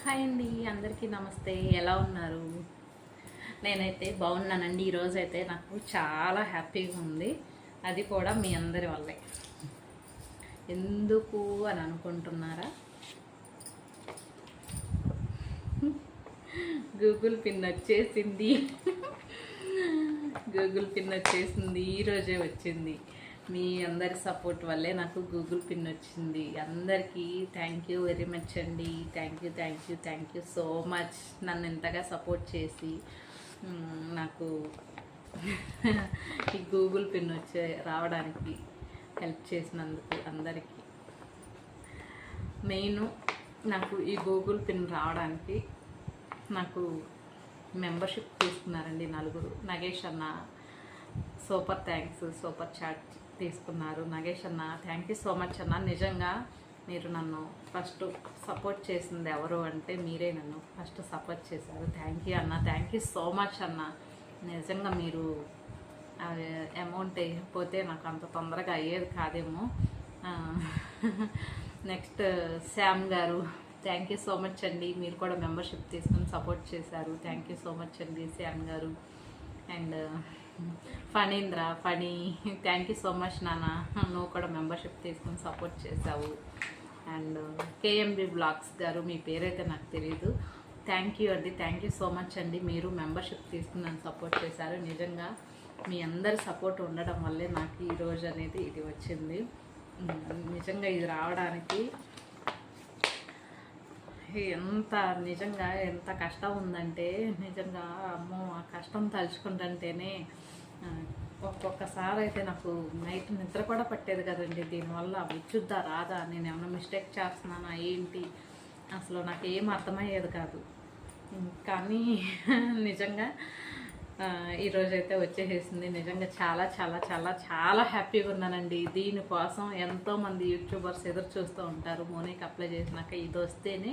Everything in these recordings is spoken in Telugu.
హాయ్ అండి, అందరికీ నమస్తే. ఎలా ఉన్నారు? నేనైతే బాగున్నానండి. ఈరోజు అయితే నాకు చాలా హ్యాపీగా ఉంది. అది కూడా మీ అందరి వల్లే. ఎందుకు అని అనుకుంటున్నారా? గూగుల్ పిన్ వచ్చేసింది. గూగుల్ పిన్ వచ్చేసింది, ఈరోజే వచ్చింది. మీ అందరి సపోర్ట్ వల్లే నాకు గూగుల్ పిన్ వచ్చింది. అందరికీ థ్యాంక్ యూ వెరీ మచ్ అండి. Thank you so much. నన్ను ఎంతగా సపోర్ట్ చేసి నాకు ఈ గూగుల్ పిన్ రావడానికి హెల్ప్ చేసినందుకు అందరికీ. మెయిన్ నాకు ఈ గూగుల్ పిన్ రావడానికి నాకు మెంబర్షిప్ తీసుకున్నారండి నలుగురు. నగేష్ అన్న సూపర్ థ్యాంక్స్, సూపర్ చాట్ తీసుకున్నారు. నగేష్ అన్న థ్యాంక్ యూ సో మచ్ అన్న. నిజంగా మీరు నన్ను ఫస్ట్ సపోర్ట్ చేసింది ఎవరు అంటే మీరే నన్ను ఫస్ట్ సపోర్ట్ చేశారు. థ్యాంక్ యూ అన్న, థ్యాంక్ యూ సో మచ్ అన్న. నిజంగా మీరు అమౌంట్ వేయకపోతే నాకు అంత తొందరగా అయ్యేది కాదేమో. నెక్స్ట్ శ్యామ్ గారు థ్యాంక్ యూ సో మచ్ అండి. మీరు కూడా మెంబర్షిప్ తీసుకుని సపోర్ట్ చేశారు. థ్యాంక్ యూ సో మచ్ అండి శ్యామ్ గారు. And Phanindra thank you so much నాన్న, నువ్వు కూడా మెంబర్షిప్ తీసుకుని సపోర్ట్ చేసావు. అండ్ కేఎంబి బ్లాగ్స్ గారు, మీ పేరైతే నాకు తెలియదు. థ్యాంక్ యూ అండి, థ్యాంక్ యూ సో మచ్ అండి. మీరు మెంబర్షిప్ తీసుకుని నన్ను సపోర్ట్ చేశారు. నిజంగా మీ అందరి సపోర్ట్ ఉండడం వల్లే నాకు ఈరోజు అనేది ఇది వచ్చింది. నిజంగా ఇది రావడానికి నిజంగా ఎంత కష్టం ఉందంటే, నిజంగా అమ్మో ఆ కష్టం తలుచుకుంటుంటేనే ఒక్కొక్కసారి అయితే నాకు నైట్ నిద్ర కూడా పట్టేది కదండి. దీనివల్ల విచ్చుద్దా రాదా, నేను ఏమైనా మిస్టేక్ చేస్తున్నానా ఏంటి, అసలు నాకు ఏం అర్థమయ్యేది కాదు. కానీ నిజంగా ఈరోజైతే వచ్చేసేసింది. నిజంగా చాలా చాలా చాలా చాలా హ్యాపీగా ఉన్నానండి. దీనికోసం ఎంతోమంది యూట్యూబర్స్ ఎదురు చూస్తూ ఉంటారు. మోనీకి అప్లై చేసినాక ఇది వస్తేనే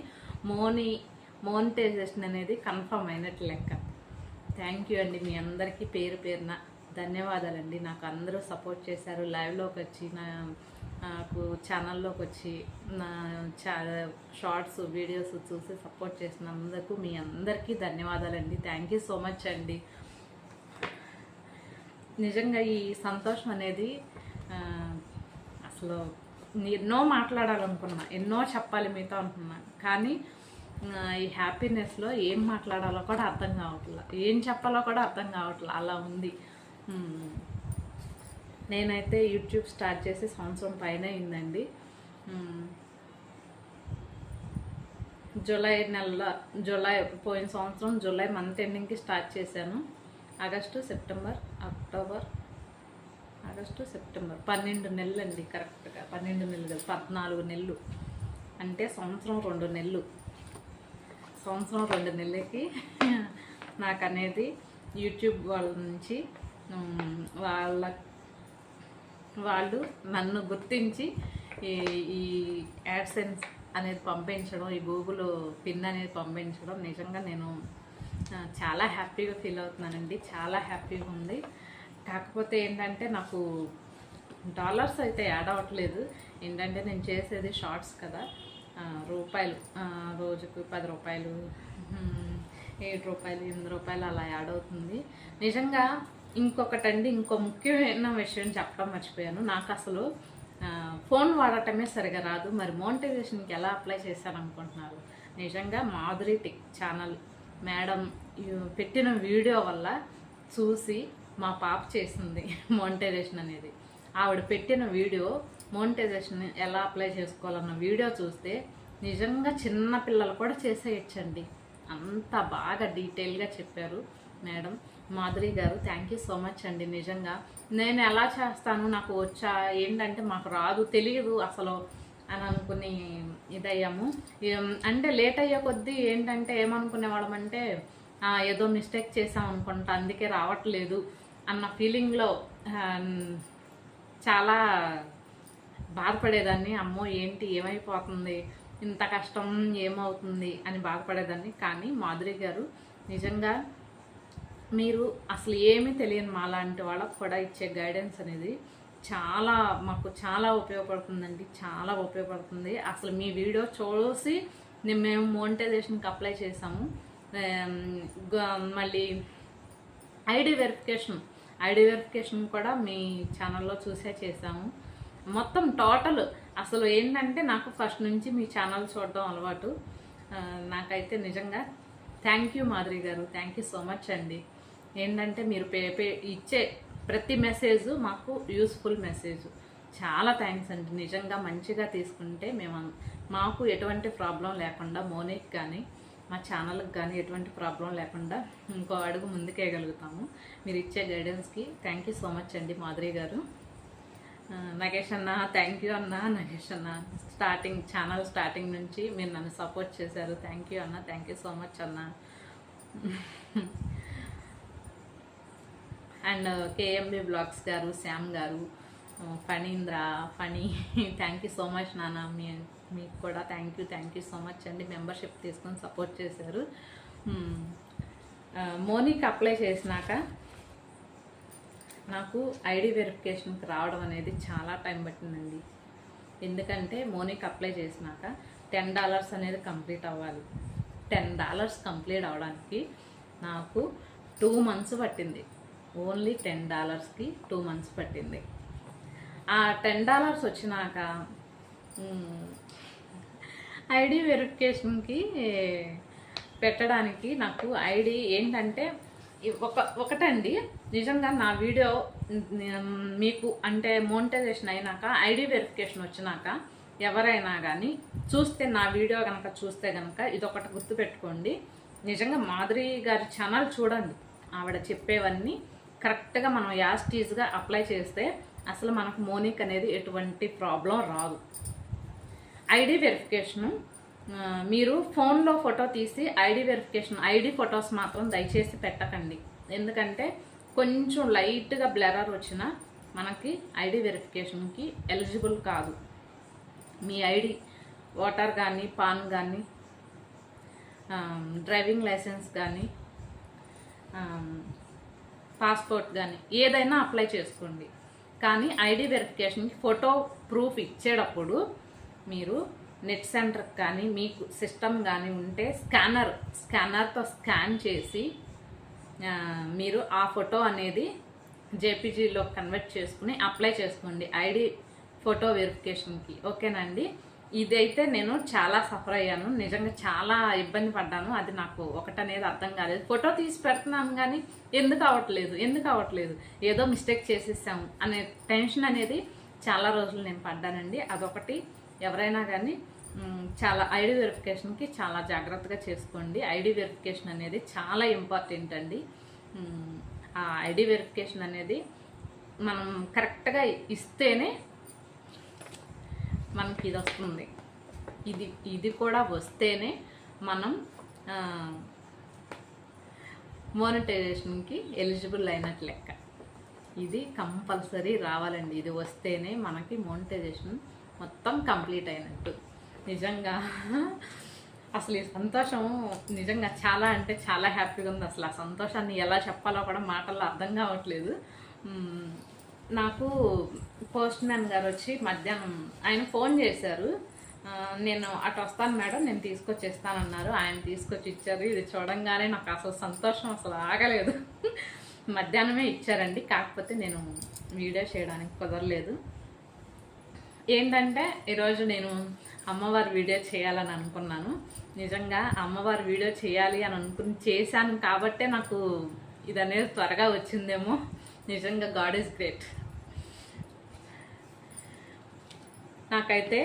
మోనిటైజేషన్ అనేది కన్ఫర్మ్ అయినట్లు లెక్క. థ్యాంక్ యూ అండి, మీ అందరికీ పేరు పేరున ధన్యవాదాలండి. నాకు అందరూ సపోర్ట్ చేశారు. లైవ్లోకి వచ్చి నాకు ఛానల్లోకి వచ్చి నా షార్ట్స్ వీడియోస్ చూసి సపోర్ట్ చేసినందుకు మీ అందరికీ ధన్యవాదాలండి. థ్యాంక్ యూ సో మచ్ అండి. నిజంగా ఈ సంతోషం అనేది అసలు ఎన్నో మాట్లాడాలనుకున్నా, ఎన్నో చెప్పాలి మీతో అనుకున్నా, కానీ ఈ హ్యాపీనెస్లో ఏం మాట్లాడాలో కూడా అర్థం కావట్లేదు, ఏం చెప్పాలో కూడా అర్థం కావట్లేదు, అలా ఉంది. నేనైతే యూట్యూబ్ స్టార్ట్ చేసి సంవత్సరం పైన అయిందండి. జూలై పోయిన సంవత్సరం జూలై మంత్ ఎండింగ్కి స్టార్ట్ చేశాను. ఆగస్టు సెప్టెంబర్ 12 నెలలు అండి. కరెక్ట్గా 12 నెలలు, 14 నెలలు అంటే సంవత్సరం 2 నెలలు. సంవత్సరం 2 నెలలకి నాకు అనేది యూట్యూబ్ వాళ్ళ నుంచి వాళ్ళు నన్ను గుర్తించి ఈ యాడ్సెన్స్ అనేది పంపించడం, ఈ గూగుల్ పిన్ అనేది పంపించడం, నిజంగా నేను చాలా హ్యాపీగా ఫీల్ అవుతున్నానండి. చాలా హ్యాపీగా ఉంది. కాకపోతే ఏంటంటే నాకు డాలర్స్ అయితే యాడ్ అవ్వట్లేదు. ఏంటంటే నేను చేసేది షార్ట్స్ కదా, రూపాయలు రోజుకు 10 రూపాయలు, 7 రూపాయలు, 8 రూపాయలు అలా యాడ్ అవుతుంది. నిజంగా ఇంకొకటండి, ఇంకో ముఖ్యమైన విషయం చెప్పడం మర్చిపోయాను. నాకు అసలు ఫోన్ వాడటమే సరిగా రాదు. మరి మోనిటైజేషన్కి ఎలా అప్లై చేశాను అనుకుంటున్నారు? నిజంగా మాధురి టెక్ ఛానల్ మేడం పెట్టిన వీడియో వల్ల చూసి మా పాప చేసింది మోనిటైజేషన్ అనేది. ఆవిడ పెట్టిన వీడియో మోనిటైజేషన్ ఎలా అప్లై చేసుకోవాలన్న వీడియో చూస్తే నిజంగా చిన్న పిల్లలు కూడా చేసేయచ్చండి. అంత బాగా డీటెయిల్గా చెప్పారు మేడం మాధురి గారు. థ్యాంక్ యూ సో మచ్ అండి. నిజంగా నేను ఎలా చేస్తాను, నాకు వచ్చా, ఏంటంటే మాకు రాదు, తెలియదు అసలు అని అనుకుని ఇదయ్యాము. అంటే లేట్ అయ్యే కొద్దీ ఏంటంటే ఏమనుకునేవాళ్ళం అంటే ఏదో మిస్టేక్ చేసాం అనుకుంటా, అందుకే రావట్లేదు అన్న ఫీలింగ్లో చాలా బాధపడేదాన్ని. అమ్మో ఏంటి ఏమైపోతుంది, ఇంత కష్టం ఏమవుతుంది అని బాధపడేదాన్ని. కానీ మాధురి గారు నిజంగా మీరు అసలు ఏమీ తెలియని మాలాంటి వాళ్ళకు కూడా ఇచ్చే గైడెన్స్ అనేది మాకు చాలా ఉపయోగపడుతుందండి. చాలా ఉపయోగపడుతుంది. అసలు మీ వీడియో చూసి మేము మోనిటైజేషన్కి అప్లై చేసాము. మళ్ళీ ఐడి వెరిఫికేషన్ కూడా మీ ఛానల్లో చూసే చేసాము. మొత్తం టోటల్ అసలు ఏంటంటే నాకు ఫస్ట్ నుంచి మీ ఛానల్ చూడడం అలవాటు. నాకైతే నిజంగా థ్యాంక్ యూ మాధురి గారు, థ్యాంక్ యూ సో మచ్ అండి. ఏంటంటే మీరు ఇచ్చే ప్రతి మెసేజ్ మాకు యూస్ఫుల్ మెసేజ్. చాలా థ్యాంక్స్ అండి. నిజంగా మంచిగా తీసుకుంటే మాకు ఎటువంటి ప్రాబ్లం లేకుండా, మోనిక్ కానీ మా ఛానల్కి కానీ ఎటువంటి ప్రాబ్లం లేకుండా ఇంకో అడుగు ముందుకేయగలుగుతాము. మీరు ఇచ్చే గైడెన్స్కి థ్యాంక్ యూ సో మచ్ అండి మాధురి గారు. నగేష్ అన్న థ్యాంక్ యూ అన్న. నగేష్ అన్న ఛానల్ స్టార్టింగ్ నుంచి మీరు నన్ను సపోర్ట్ చేశారు. థ్యాంక్ యూ అన్న, థ్యాంక్ యూ సో మచ్ అన్న. అండ్ కేఎంబి బ్లాగ్స్ గారు, శ్యామ్ గారు, Phanindra thank you so much నాన్న. మీకు కూడా థ్యాంక్ యూ సో మచ్ అండి. మెంబర్షిప్ తీసుకొని సపోర్ట్ చేశారు. మోనిక్ అప్లై చేసినాక నాకు ఐడి వెరిఫికేషన్కి రావడం అనేది చాలా టైం పట్టిందండి. ఎందుకంటే మోనిక్ అప్లై చేసినాక $10 అనేది కంప్లీట్ అవ్వాలి. $10 కంప్లీట్ అవ్వడానికి నాకు 2 months పట్టింది. ఓన్లీ $10కి 2 months పట్టింది. ఆ $10 వచ్చినాక ఐడి వెరిఫికేషన్కి పెట్టడానికి నాకు ఐడి ఏంటంటే ఒకటండి, నిజంగా నా వీడియో మీకు అంటే మోనిటైజేషన్ అయినాక ఐడి వెరిఫికేషన్ వచ్చినాక ఎవరైనా కానీ చూస్తే, నా వీడియో కనుక చూస్తే కనుక ఇదొకటి గుర్తుపెట్టుకోండి. నిజంగా మాధురి గారి ఛానల్ చూడండి. ఆవిడ చెప్పేవన్నీ కరెక్ట్గా మనం యాస్టీజ్గా అప్లై చేస్తే అసలు మనకు మోనిక్ అనేది ఎటువంటి ప్రాబ్లం రాదు. ఐడి వెరిఫికేషను మీరు ఫోన్లో ఫోటో తీసి ఐడి ఫొటోస్ మాత్రం దయచేసి పెట్టకండి. ఎందుకంటే కొంచెం లైట్గా బ్లరర్ వచ్చినా మనకి ఐడి వెరిఫికేషన్కి ఎలిజిబుల్ కాదు. మీ ఐడి ఓటర్ కానీ, పాన్ కానీ, డ్రైవింగ్ లైసెన్స్ కానీ, పాస్పోర్ట్ కానీ ఏదైనా అప్లై చేసుకోండి. కానీ ఐడి వెరిఫికేషన్కి ఫోటో ప్రూఫ్ ఇచ్చేటప్పుడు మీరు నెట్ సెంటర్కి కానీ మీకు సిస్టమ్ కానీ ఉంటే స్కానర్తో స్కాన్ చేసి మీరు ఆ ఫోటో అనేది జేపీజీలో కన్వర్ట్ చేసుకుని అప్లై చేసుకోండి ఐడి ఫోటో వెరిఫికేషన్కి. ఓకేనండి. ఇదైతే నేను చాలా సఫర్ అయ్యాను. నిజంగా చాలా ఇబ్బంది పడ్డాను. అది నాకు ఒకటనేది అర్థం కాలేదు. ఫోటో తీసి పెడుతున్నాను కానీ ఎందుకు అవ్వట్లేదు, ఏదో మిస్టేక్ చేసేసాము అనే టెన్షన్ అనేది చాలా రోజులు నేను పడ్డానండి. అదొకటి. ఎవరైనా కానీ చాలా ఐడి వెరిఫికేషన్కి చాలా జాగ్రత్తగా చేసుకోండి. ఐడి వెరిఫికేషన్ అనేది చాలా ఇంపార్టెంట్ అండి. ఆ ఐడి వెరిఫికేషన్ అనేది మనం కరెక్ట్గా ఇస్తేనే మనకి ఇది వస్తుంది. ఇది కూడా వస్తేనే మనం మోనిటైజేషన్కి ఎలిజిబుల్ అయినట్లు లెక్క. ఇది కంపల్సరీ రావాలండి. ఇది వస్తేనే మనకి మోనిటైజేషన్ మొత్తం కంప్లీట్ అయినట్టు. నిజంగా అసలు ఈ సంతోషం నిజంగా చాలా అంటే చాలా హ్యాపీగా ఉంది. అసలు ఆ సంతోషాన్ని ఎలా చెప్పాలో కూడా మాటల్లో అర్థం కావట్లేదు. నాకు పోస్ట్ మ్యాన్ గారు వచ్చి మధ్యాహ్నం ఆయన ఫోన్ చేశారు. నేను అటు వస్తాను మేడం, నేను తీసుకొచ్చేస్తానన్నారు. ఆయన తీసుకొచ్చి ఇచ్చారు. ఇది చూడంగానే నాకు అసలు సంతోషం అసలు ఆగలేదు. మధ్యాహ్నమే ఇచ్చారండి. కాకపోతే నేను వీడియో చేయడానికి కుదరలేదు. ఏంటంటే ఈరోజు నేను అమ్మవారి వీడియో చేయాలని అనుకున్నాను. నిజంగా అమ్మవారి వీడియో చేయాలి అని చేశాను కాబట్టే నాకు ఇది అనేది త్వరగా వచ్చిందేమో. నిజంగా గాడ్ ఈజ్ గ్రేట్. నాకైతే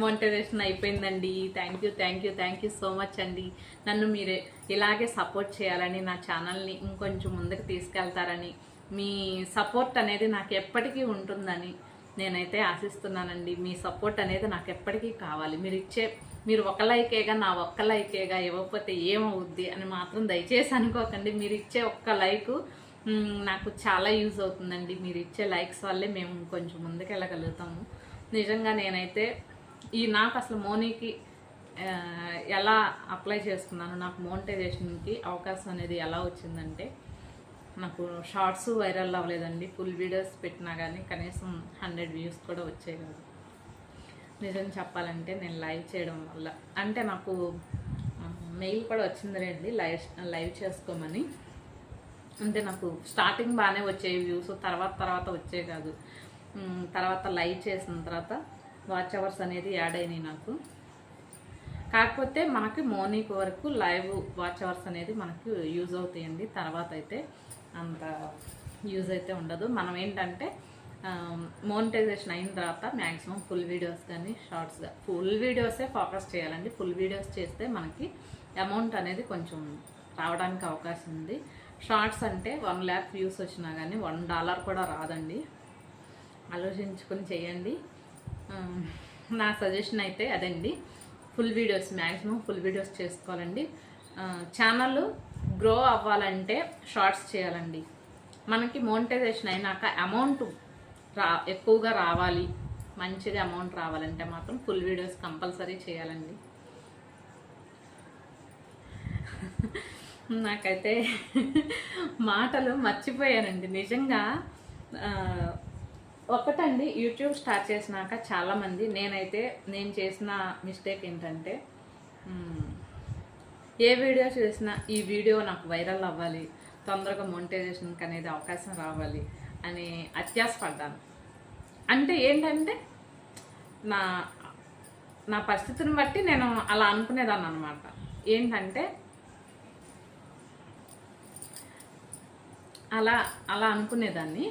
మోనిటైజేషన్ అయిపోయిందండి. థ్యాంక్ యూ సో మచ్ అండి. నన్ను మీరు ఇలాగే సపోర్ట్ చేయాలని, నా ఛానల్ని ఇంకొంచెం ముందుకు తీసుకెళ్తారని, మీ సపోర్ట్ అనేది నాకు ఎప్పటికీ ఉంటుందని నేనైతే ఆశిస్తున్నానండి. మీ సపోర్ట్ అనేది నాకు ఎప్పటికీ కావాలి. మీరు ఒక లైకేగా, నా ఒక్క లైకేగా ఇవ్వకపోతే ఏమవుద్ది అని మాత్రం దయచేసి అనుకోకండి. మీరు ఇచ్చే ఒక్క లైకు నాకు చాలా యూజ్ అవుతుందండి. మీరు ఇచ్చే లైక్స్ వల్లే మేము కొంచెం ముందుకు వెళ్ళగలుగుతాము. నిజంగా నేనైతే నాకు అసలు మోనీకి ఎలా అప్లై చేసుకున్నాను, నాకు మోనిటైజేషన్కి అవకాశం అనేది ఎలా వచ్చిందంటే, నాకు షార్ట్స్ వైరల్ అవ్వలేదండి. ఫుల్ వీడియోస్ పెట్టినా కానీ కనీసం 100 వ్యూస్ కూడా వచ్చాయి కాదు. నిజం చెప్పాలంటే నేను లైవ్ చేయడం వల్ల అంటే నాకు మెయిల్ కూడా వచ్చింది రండి లైవ్ చేసుకోమని. అంటే నాకు స్టార్టింగ్ బాగానే వచ్చేవి వ్యూస్, తర్వాత వచ్చేవి కాదు. తర్వాత లైవ్ చేసిన తర్వాత వాచ్ అవర్స్ అనేది యాడ్ అయినాయి నాకు. కాకపోతే మనకి మార్నింగ్ వరకు లైవ్ వాచ్ అవర్స్ అనేది మనకు యూజ్ అవుతాయండి. తర్వాత అయితే అంత యూజ్ అయితే ఉండదు. మనం ఏంటంటే మోనిటైజేషన్ అయిన తర్వాత మ్యాక్సిమం ఫుల్ వీడియోస్ కానీ షార్ట్స్గా ఫుల్ వీడియోసే ఫోకస్ చేయాలండి. ఫుల్ వీడియోస్ చేస్తే మనకి అమౌంట్ అనేది కొంచెం రావడానికి అవకాశం ఉంది. షార్ట్స్ అంటే 1 lakh వ్యూస్ వచ్చినా కానీ $1 కూడా రాదండి. ఆలోచించుకొని చేయండి. నా సజెషన్ అయితే అదండి. Full videos maximum full videos చేసుకోవాలండి. ఛానల్ గ్రో అవ్వాలంటే షార్ట్స్ చేయాలండి. మనకి మోనిటైజేషన్ అయినాక అమౌంట్ ఎక్కువగా రావాలి, మంచిగా అమౌంట్ రావాలంటే మాత్రం ఫుల్ వీడియోస్ కంపల్సరీ చేయాలండి. నాకైతే మాటలు మర్చిపోయానండి నిజంగా. ఒకటండి, యూట్యూబ్ స్టార్ట్ చేసినాక చాలామంది నేను చేసిన మిస్టేక్ ఏంటంటే ఏ వీడియో చేసినా ఈ వీడియో నాకు వైరల్ అవ్వాలి, తొందరగా మోనిటైజేషన్కి అనేది అవకాశం రావాలి అని అత్యాసపడ్డాను. అంటే ఏంటంటే నా పరిస్థితిని బట్టి నేను అలా అనుకునేదాన్ని అనమాట. ఏంటంటే అలా అనుకునేదాన్ని.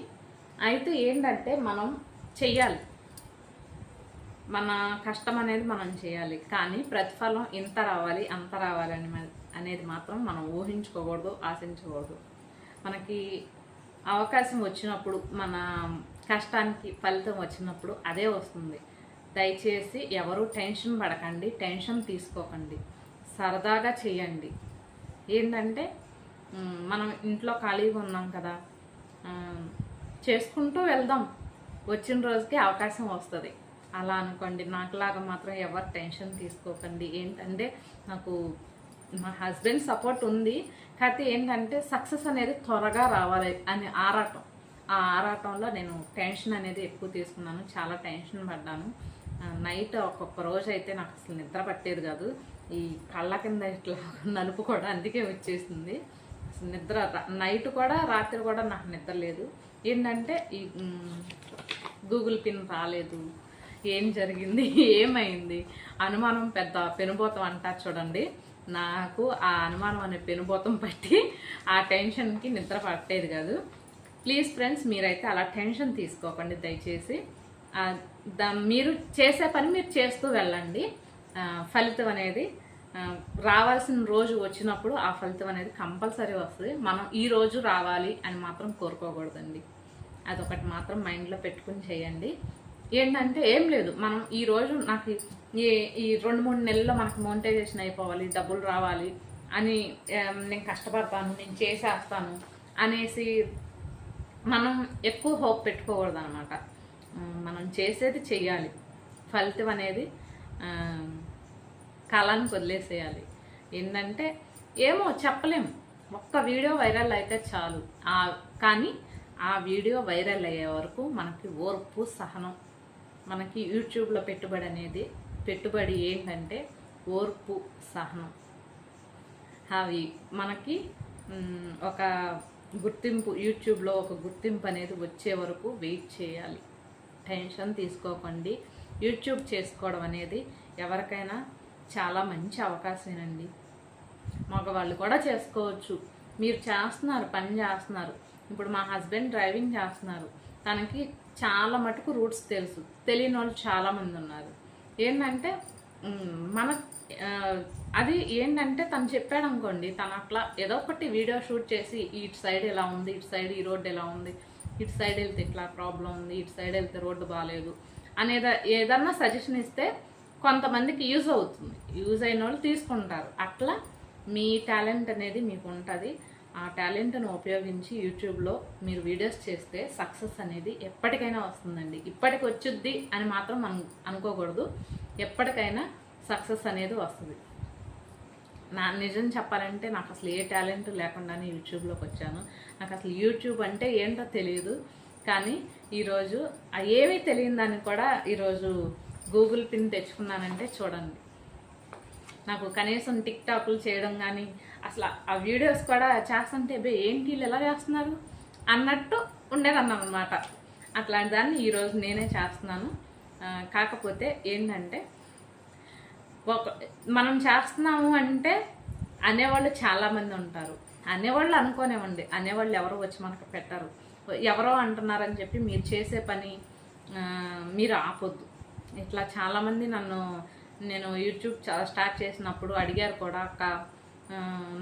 అయితే ఏంటంటే మనం చెయ్యాలి, మన కష్టం అనేది మనం చేయాలి. కానీ ప్రతిఫలం ఇంత రావాలి అంత రావాలి అనేది మాత్రం మనం ఊహించుకోకూడదు, ఆశించకూడదు. మనకి అవకాశం వచ్చినప్పుడు, మన కష్టానికి ఫలితం వచ్చినప్పుడు అదే వస్తుంది. దయచేసి ఎవరు టెన్షన్ పడకండి, టెన్షన్ తీసుకోకండి, సరదాగా చేయండి. ఏంటంటే మనం ఇంట్లో ఖాళీగా ఉన్నాం కదా, చేసుకుంటూ వెళ్దాం, వచ్చిన రోజుకి అవకాశం వస్తుంది అలా అనుకోండి. నాకులాగా మాత్రం ఎవరు టెన్షన్ తీసుకోకండి. ఏంటంటే నాకు మా హస్బెండ్ సపోర్ట్ ఉంది, కాకపోతే ఏంటంటే సక్సెస్ అనేది త్వరగా రావాలి అని ఆరాటం. ఆ ఆరాటంలో నేను టెన్షన్ అనేది ఎక్కువ తీసుకున్నాను, చాలా టెన్షన్ పడ్డాను. నైట్ ఒక్కొక్క రోజు అయితే నాకు అసలు నిద్ర పట్టేది కాదు. ఈ కళ్ళ కింద ఇట్లా నలుపు కూడా అందుకే వచ్చేసింది. అసలు నిద్ర నైట్ కూడా రాత్రి కూడా నాకు నిద్ర లేదు. ఏంటంటే ఈ గూగుల్ పిన్ రాలేదు, ఏం జరిగింది, ఏమైంది, అనుమానం పెద్ద పెనుబోతం అంటారు చూడండి. నాకు ఆ అనుమానం అనే పెనుబోతం పట్టి ఆ టెన్షన్కి నిద్ర పట్టేది కాదు. ప్లీజ్ ఫ్రెండ్స్, మీరైతే అలా టెన్షన్ తీసుకోకండి దయచేసి. మీరు చేసే పని మీరు చేస్తూ వెళ్ళండి. ఫలితం అనేది రావాల్సిన రోజు వచ్చినప్పుడు ఆ ఫలితం అనేది కంపల్సరీ వస్తుంది. మనం ఈ రోజు రావాలి అని మాత్రం కోరుకోకూడదండి. అదొకటి మాత్రం మైండ్లో పెట్టుకుని చేయండి. ఏంటంటే ఏం లేదు, మనం ఈరోజు నాకు ఈ 2-3 నెలల్లో మనకు మోనిటైజేషన్ అయిపోవాలి, డబ్బులు రావాలి అని నేను కష్టపడతాను, నేను చేసేస్తాను అనేసి మనం ఎక్కువ హోప్ పెట్టుకోకూడదు అనమాట. మనం చేసేది చెయ్యాలి, ఫలితం అనేది కాలానికి వదిలేసేయాలి. ఏంటంటే ఏమో చెప్పలేము, ఒక్క వీడియో వైరల్ అయితే చాలు. కానీ ఆ వీడియో వైరల్ అయ్యే వరకు మనకి ఓర్పు, సహనం. మనకి యూట్యూబ్లో పెట్టుబడి ఏంటంటే ఓర్పు, సహనం. అవి మనకి ఒక గుర్తింపు, యూట్యూబ్లో ఒక గుర్తింపు అనేది వచ్చే వరకు వెయిట్ చేయాలి. టెన్షన్ తీసుకోకండి. యూట్యూబ్ చేసుకోవడం అనేది ఎవరికైనా చాలా మంచి అవకాశమేనండి. మగవాళ్ళు కూడా చేసుకోవచ్చు. మీరు చేస్తున్నారు, పని చేస్తున్నారు. ఇప్పుడు మా హస్బెండ్ డ్రైవింగ్ చేస్తున్నారు, తనకి చాలా మటుకు రూట్స్ తెలుసు, తెలియని వాళ్ళు చాలామంది ఉన్నారు. ఏంటంటే అది ఏంటంటే తను చెప్పాడు అనుకోండి, తను అట్లా ఏదో ఒకటి వీడియో షూట్ చేసి ఇటు సైడ్ ఎలా ఉంది, ఇటు సైడ్ ఈ రోడ్డు ఎలా ఉంది, ఇటు సైడ్ వెళ్తే ఇట్లా ప్రాబ్లం ఉంది, ఇటు సైడ్ వెళ్తే రోడ్డు బాగాలేదు అనేది ఏదన్నా సజెషన్ ఇస్తే కొంతమందికి యూజ్ అవుతుంది. యూజ్ అయిన వాళ్ళు తీసుకుంటారు. అట్లా మీ టాలెంట్ అనేది మీకు ఉంటుంది. ఆ టాలెంట్ను ఉపయోగించి యూట్యూబ్లో మీరు వీడియోస్ చేస్తే సక్సెస్ అనేది ఎప్పటికైనా వస్తుందండి. ఇప్పటికి వచ్చుద్ది అని మాత్రం మనం అనుకోకూడదు. ఎప్పటికైనా సక్సెస్ అనేది వస్తుంది. నిజం చెప్పాలంటే నాకు అసలు ఏ టాలెంట్ లేకుండానే యూట్యూబ్లోకి వచ్చాను. నాకు అసలు యూట్యూబ్ అంటే ఏంటో తెలియదు. కానీ ఈరోజు ఏమీ తెలియని దాన్ని కూడా ఈరోజు గూగుల్ పిన్ తెచ్చుకున్నానంటే చూడండి. నాకు కనీసం టిక్ టాక్లు చేయడం కానీ అసలు ఆ వీడియోస్ కూడా చేస్తుంటే ఏంటి వీళ్ళు ఎలా చేస్తున్నారు అన్నట్టు ఉండేదన్నమాట. అట్లాంటి దాన్ని ఈరోజు నేనే చేస్తున్నాను. కాకపోతే ఏంటంటే మనం చేస్తున్నాము అంటే అనేవాళ్ళు చాలామంది ఉంటారు. అనేవాళ్ళు అనుకోనివ్వండి, అనేవాళ్ళు ఎవరో వచ్చి మనకు పెట్టరు. ఎవరో అంటున్నారని చెప్పి మీరు చేసే పని మీరు ఆపొద్దు. ఇట్లా చాలామంది నేను యూట్యూబ్ స్టార్ట్ చేసినప్పుడు అడిగారు కూడా, అక్క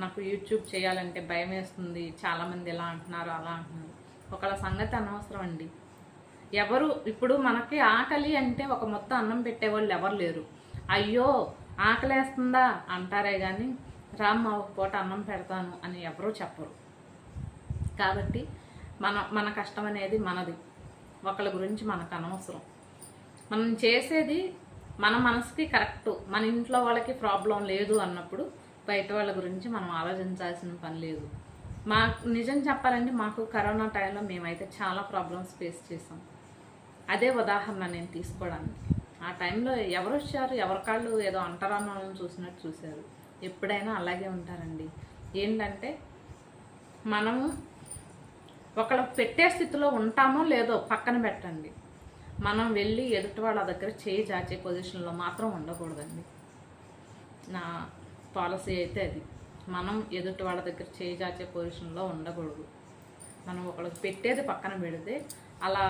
నాకు యూట్యూబ్ చేయాలంటే భయం వేస్తుంది, చాలామంది ఎలా అంటున్నారు అలా అంటున్నారు. ఒకళ్ళ సంగతి అనవసరం అండి. ఇప్పుడు మనకి ఆకలి అంటే ఒక మొత్తం అన్నం పెట్టేవాళ్ళు ఎవరు లేరు. అయ్యో ఆకలేస్తుందా అంటారే కానీ రామ్మ ఒక పూట అన్నం పెడతాను అని ఎవరూ చెప్పరు. కాబట్టి మన కష్టం అనేది మనది, ఒకళ్ళ గురించి మనకు అనవసరం. మనం చేసేది మన మనసుకి కరెక్టు, మన ఇంట్లో వాళ్ళకి ప్రాబ్లం లేదు అన్నప్పుడు బయట వాళ్ళ గురించి మనం ఆలోచించాల్సిన పని లేదు. నిజం చెప్పాలంటే మాకు కరోనా టైంలో మేమైతే చాలా ప్రాబ్లమ్స్ ఫేస్ చేసాం. అదే ఉదాహరణ నేను తీసుకోవడానికి. ఆ టైంలో ఎవరు వచ్చారు, ఎవరికాళ్ళు ఏదో అంటరాని వాళ్ళని చూసినట్టు చూశారు. ఎప్పుడైనా అలాగే ఉంటారండి. ఏంటంటే మనము ఒకళ్ళు పెట్టే స్థితిలో ఉంటామో లేదో పక్కన పెట్టండి, మనం వెళ్ళి ఎదుటి వాళ్ళ దగ్గర చేయి చాచే పొజిషన్లో మాత్రం ఉండకూడదండి. నా పాలసీ అయితే అది. మనం ఎదుటి వాళ్ళ దగ్గర చేయి చాచే పొజిషన్లో ఉండకూడదు. మనం ఒకళ్ళకి పెట్టేది పక్కన పెడితే అలా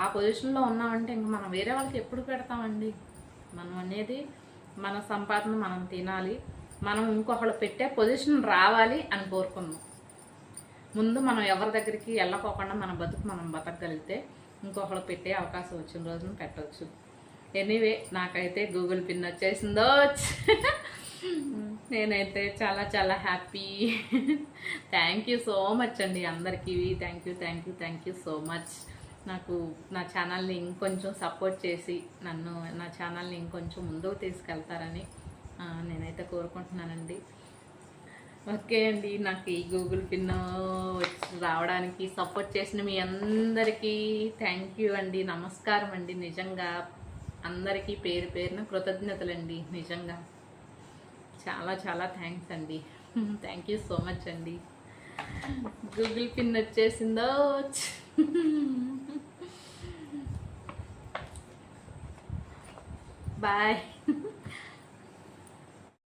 ఆ పొజిషన్లో ఉన్నామంటే ఇంక మనం వేరే వాళ్ళకి ఎప్పుడు పెడతామండి? మనం అనేది మన సంపాదన మనం తినాలి, మనం ఇంకొకళ్ళు పెట్టే పొజిషన్ రావాలి అని కోరుకుందాం. ముందు మనం ఎవరి దగ్గరికి వెళ్ళకోకుండా మన బతుకు మనం బతకగలిగితే ఇంకొకళ్ళు పెట్టే అవకాశం వచ్చిన రోజున పెట్టవచ్చు. ఎనీవే నాకైతే గూగుల్ పిన్ వచ్చేసిందో. నేనైతే చాలా చాలా happy. Thank you so much అండి అందరికీ. Thank you so much. నాకు నా ఛానల్ని ఇంకొంచెం సపోర్ట్ చేసి నా ఛానల్ని ఇంకొంచెం ముందుకు తీసుకెళ్తారని నేనైతే కోరుకుంటున్నానండి. ఓకే అండి, నాకు ఈ గూగుల్ పిన్ రావడానికి సపోర్ట్ చేసిన మీ అందరికీ థ్యాంక్ యూ అండి. నమస్కారం అండి. నిజంగా అందరికీ పేరు పేరున కృతజ్ఞతలండి. నిజంగా చాలా చాలా థ్యాంక్స్ అండి. థ్యాంక్ యూ సో మచ్ అండి. గూగుల్ పిన్ వచ్చేసిందో. బాయ్.